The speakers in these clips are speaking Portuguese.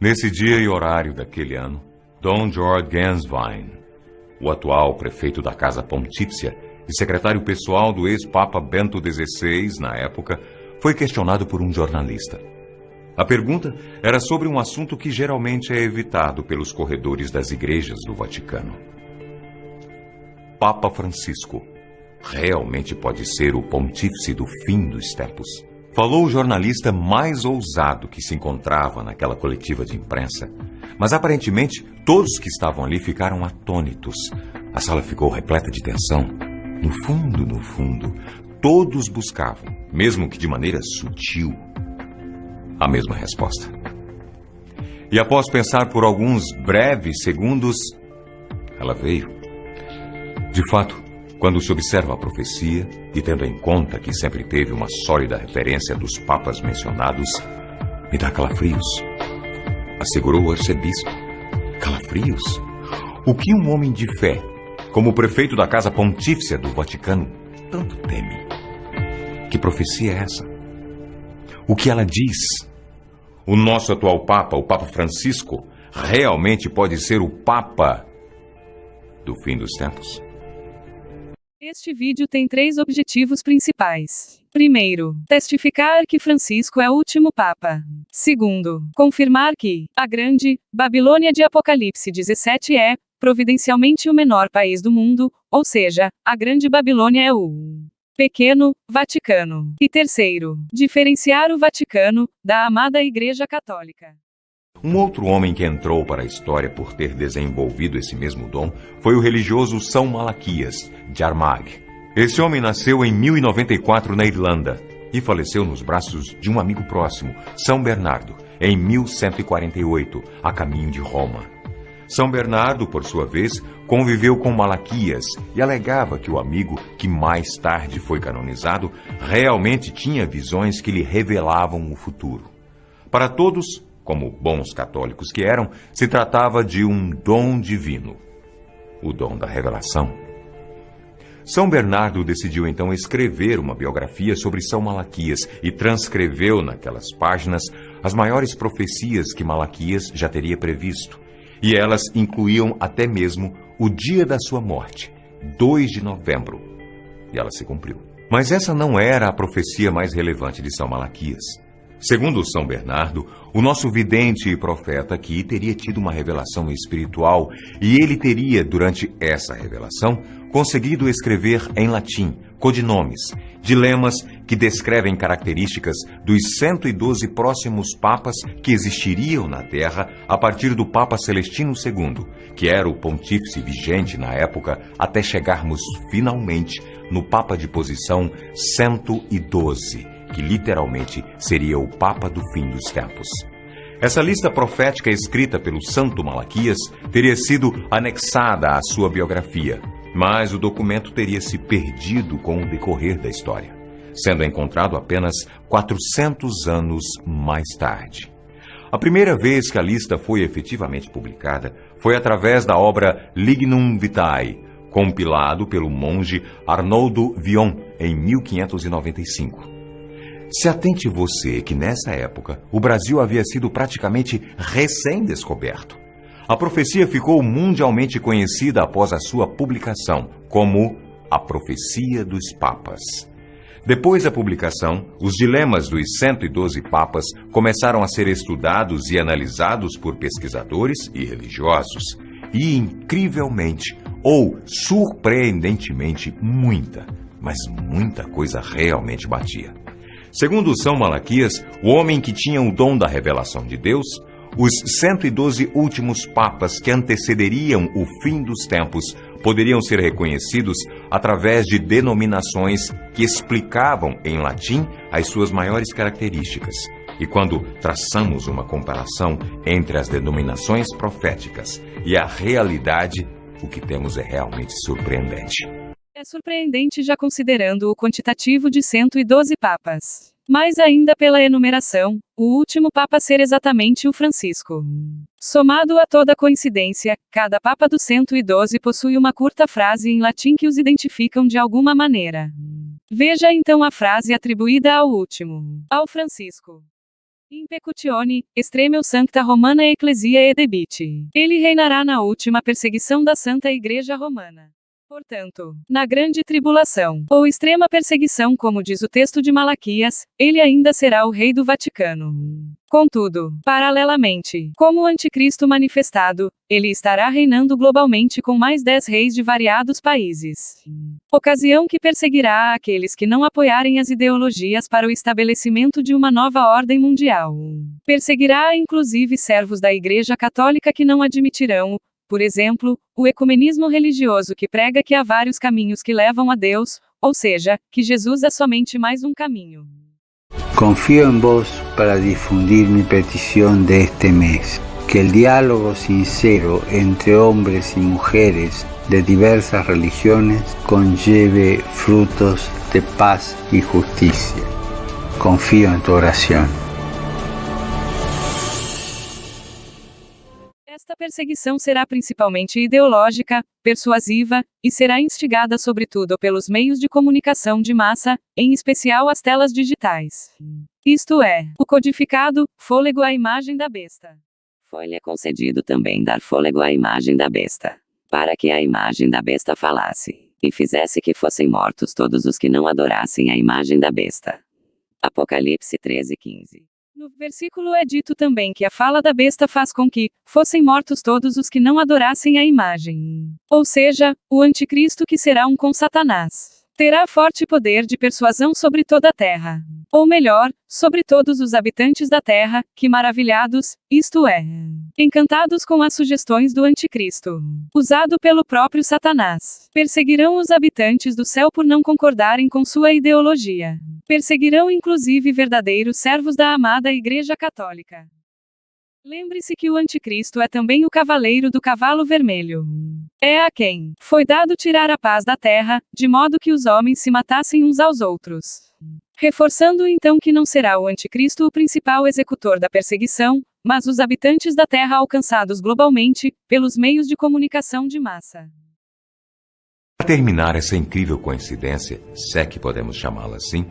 Nesse dia e horário daquele ano, Dom George Genswein, o atual prefeito da Casa Pontífice e secretário pessoal do ex-papa Bento XVI, na época, foi questionado por um jornalista. A pergunta era sobre um assunto que geralmente é evitado pelos corredores das igrejas do Vaticano. Papa Francisco realmente pode ser o pontífice do fim dos tempos? Falou o jornalista mais ousado que se encontrava naquela coletiva de imprensa. Mas aparentemente todos que estavam ali ficaram atônitos. A sala ficou repleta de tensão. No fundo, todos buscavam, mesmo que de maneira sutil, a mesma resposta. E após pensar por alguns breves segundos, ela veio. De fato, quando se observa a profecia, e tendo em conta que sempre teve uma sólida referência dos papas mencionados, me dá calafrios, assegurou o arcebispo. Calafrios? O que um homem de fé, como o prefeito da Casa Pontífice do Vaticano, tanto teme? Que profecia é essa? O que ela diz? O nosso atual Papa, o Papa Francisco, realmente pode ser o Papa do fim dos tempos? Este vídeo tem 3 objetivos principais. Primeiro, testificar que Francisco é o último Papa. Segundo, confirmar que a grande Babilônia de Apocalipse 17 é, providencialmente, o menor país do mundo, ou seja, a grande Babilônia é o pequeno Vaticano. E terceiro, diferenciar o Vaticano da amada Igreja Católica. Um outro homem que entrou para a história por ter desenvolvido esse mesmo dom foi o religioso São Malaquias, de Armagh. Esse homem nasceu em 1094 na Irlanda e faleceu nos braços de um amigo próximo, São Bernardo, em 1148, a caminho de Roma. São Bernardo, por sua vez, conviveu com Malaquias e alegava que o amigo, que mais tarde foi canonizado, realmente tinha visões que lhe revelavam o futuro. Para todos, como bons católicos que eram, se tratava de um dom divino, o dom da revelação. São Bernardo decidiu então escrever uma biografia sobre São Malaquias e transcreveu naquelas páginas as maiores profecias que Malaquias já teria previsto. E elas incluíam até mesmo o dia da sua morte, 2 de novembro. E ela se cumpriu. Mas essa não era a profecia mais relevante de São Malaquias. Segundo São Bernardo, o nosso vidente e profeta aqui teria tido uma revelação espiritual e ele teria, durante essa revelação, conseguido escrever em latim codinomes, dilemas que descrevem características dos 112 próximos papas que existiriam na Terra a partir do Papa Celestino II, que era o pontífice vigente na época, até chegarmos finalmente no Papa de posição 112, que literalmente seria o Papa do fim dos tempos. Essa lista profética escrita pelo Santo Malaquias teria sido anexada à sua biografia, mas o documento teria se perdido com o decorrer da história, sendo encontrado apenas 400 anos mais tarde. A primeira vez que a lista foi efetivamente publicada foi através da obra Lignum Vitae, compilado pelo monge Arnoldo Vion em 1595. Se atente você que nessa época o Brasil havia sido praticamente recém-descoberto. A profecia ficou mundialmente conhecida após a sua publicação como a Profecia dos Papas. Depois da publicação, os dilemas dos 112 papas começaram a ser estudados e analisados por pesquisadores e religiosos. E incrivelmente, ou surpreendentemente, mas muita coisa realmente batia. Segundo São Malaquias, o homem que tinha o dom da revelação de Deus, os 112 últimos papas que antecederiam o fim dos tempos poderiam ser reconhecidos através de denominações que explicavam em latim as suas maiores características. E quando traçamos uma comparação entre as denominações proféticas e a realidade, o que temos é realmente surpreendente. É surpreendente já considerando o quantitativo de 112 papas. Mais ainda pela enumeração, o último papa ser exatamente o Francisco. Somado a toda coincidência, cada papa dos 112 possui uma curta frase em latim que os identificam de alguma maneira. Veja então a frase atribuída ao último, ao Francisco. Impecutione, extremeo sancta Romana Ecclesia e debite. Ele reinará na última perseguição da Santa Igreja Romana. Portanto, na grande tribulação, ou extrema perseguição, como diz o texto de Malaquias, ele ainda será o rei do Vaticano. Contudo, paralelamente, como o anticristo manifestado, ele estará reinando globalmente com mais 10 reis de variados países. Ocasião que perseguirá aqueles que não apoiarem as ideologias para o estabelecimento de uma nova ordem mundial. Perseguirá inclusive servos da Igreja Católica que não admitirão, por exemplo, o ecumenismo religioso que prega que há vários caminhos que levam a Deus, ou seja, que Jesus é somente mais um caminho. Confío en vos para difundir mi petición de este mes, que el diálogo sincero entre hombres y mujeres de diversas religiones conlleve frutos de paz y justicia. Confío en tu oración. Esta perseguição será principalmente ideológica, persuasiva, e será instigada sobretudo pelos meios de comunicação de massa, em especial as telas digitais. Isto é, o codificado, fôlego à imagem da besta. Foi-lhe concedido também dar fôlego à imagem da besta, para que a imagem da besta falasse, e fizesse que fossem mortos todos os que não adorassem a imagem da besta. Apocalipse 13:15. No versículo é dito também que a fala da besta faz com que fossem mortos todos os que não adorassem a imagem. Ou seja, o anticristo que será um com Satanás. Terá forte poder de persuasão sobre toda a terra. Ou melhor, sobre todos os habitantes da terra, que maravilhados, isto é, encantados com as sugestões do anticristo, usado pelo próprio Satanás, perseguirão os habitantes do céu por não concordarem com sua ideologia. Perseguirão inclusive verdadeiros servos da amada Igreja Católica. Lembre-se que o anticristo é também o cavaleiro do cavalo vermelho. É a quem foi dado tirar a paz da terra, de modo que os homens se matassem uns aos outros. Reforçando então que não será o anticristo o principal executor da perseguição, mas os habitantes da terra alcançados globalmente, pelos meios de comunicação de massa. Para terminar essa incrível coincidência, se é que podemos chamá-la assim,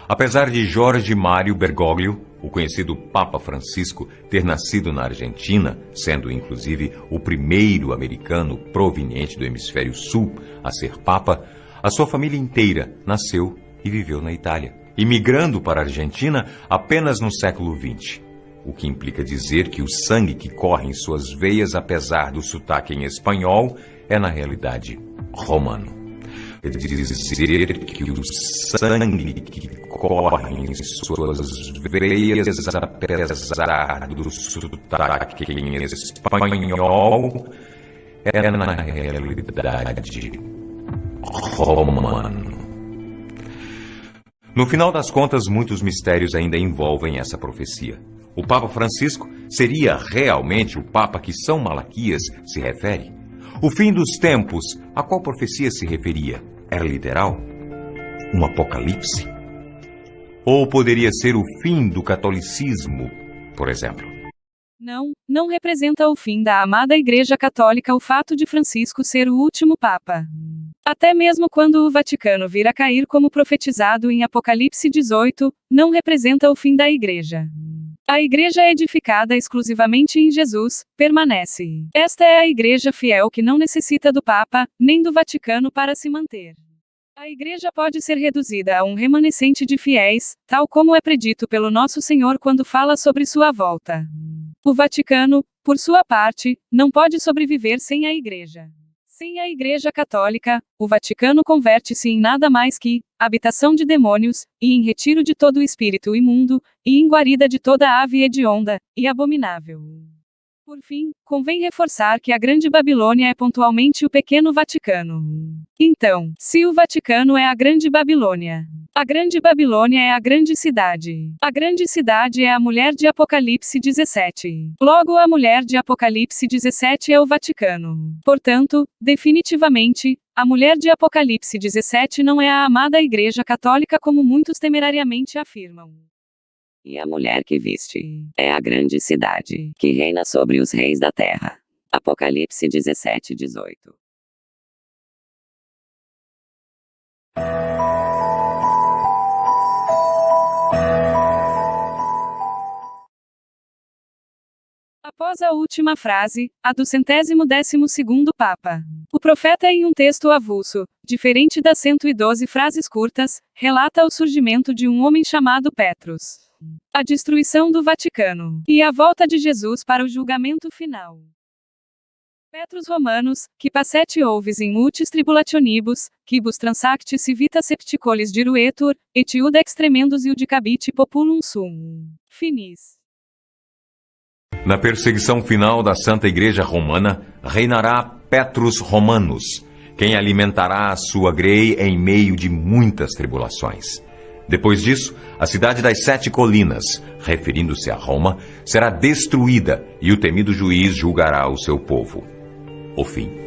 apesar de Jorge Mário Bergoglio, o conhecido Papa Francisco, ter nascido na Argentina, sendo inclusive o primeiro americano proveniente do hemisfério sul a ser Papa, a sua família inteira nasceu e viveu na Itália, imigrando para a Argentina apenas no século XX. O que implica dizer que o sangue que corre em suas veias, apesar do sotaque em espanhol, é na realidade romano. Quer dizer que o sangue que corre em suas veias, apesar do sotaque em espanhol, é na realidade romano. No final das contas, muitos mistérios ainda envolvem essa profecia. O Papa Francisco seria realmente o Papa que São Malaquias se refere? O fim dos tempos, a qual profecia se referia? Era literal? Um apocalipse? Ou poderia ser o fim do catolicismo, por exemplo? Não representa o fim da amada Igreja Católica o fato de Francisco ser o último Papa. Até mesmo quando o Vaticano vir a cair como profetizado em Apocalipse 18, não representa o fim da Igreja. A Igreja edificada exclusivamente em Jesus, permanece. Esta é a Igreja fiel que não necessita do Papa, nem do Vaticano para se manter. A Igreja pode ser reduzida a um remanescente de fiéis, tal como é predito pelo Nosso Senhor quando fala sobre sua volta. O Vaticano, por sua parte, não pode sobreviver sem a Igreja. Sem a Igreja Católica, o Vaticano converte-se em nada mais que habitação de demônios, e em retiro de todo o espírito imundo, e em guarida de toda ave hedionda e abominável. Por fim, convém reforçar que a Grande Babilônia é pontualmente o pequeno Vaticano. Então, se o Vaticano é a Grande Babilônia, a Grande Babilônia é a grande cidade. A grande cidade é a mulher de Apocalipse 17. Logo, a mulher de Apocalipse 17 é o Vaticano. Portanto, definitivamente, a mulher de Apocalipse 17 não é a amada Igreja Católica como muitos temerariamente afirmam. E a mulher que viste é a grande cidade, que reina sobre os reis da terra. Apocalipse 17:18. Após a última frase, a do 112º Papa, o profeta em um texto avulso, diferente das 112 frases curtas, relata o surgimento de um homem chamado Petrus, a destruição do Vaticano, e a volta de Jesus para o julgamento final. Petrus Romanus, que passete ovis in multis tribulationibus, quibus transactis civita septicolis diruetur, et iudex tremendus iudicabit populum sum. Finis. Na perseguição final da Santa Igreja Romana, reinará Petrus Romanus, quem alimentará a sua grei em meio de muitas tribulações. Depois disso, a cidade das 7 colinas, referindo-se a Roma, será destruída e o temido juiz julgará o seu povo. O fim.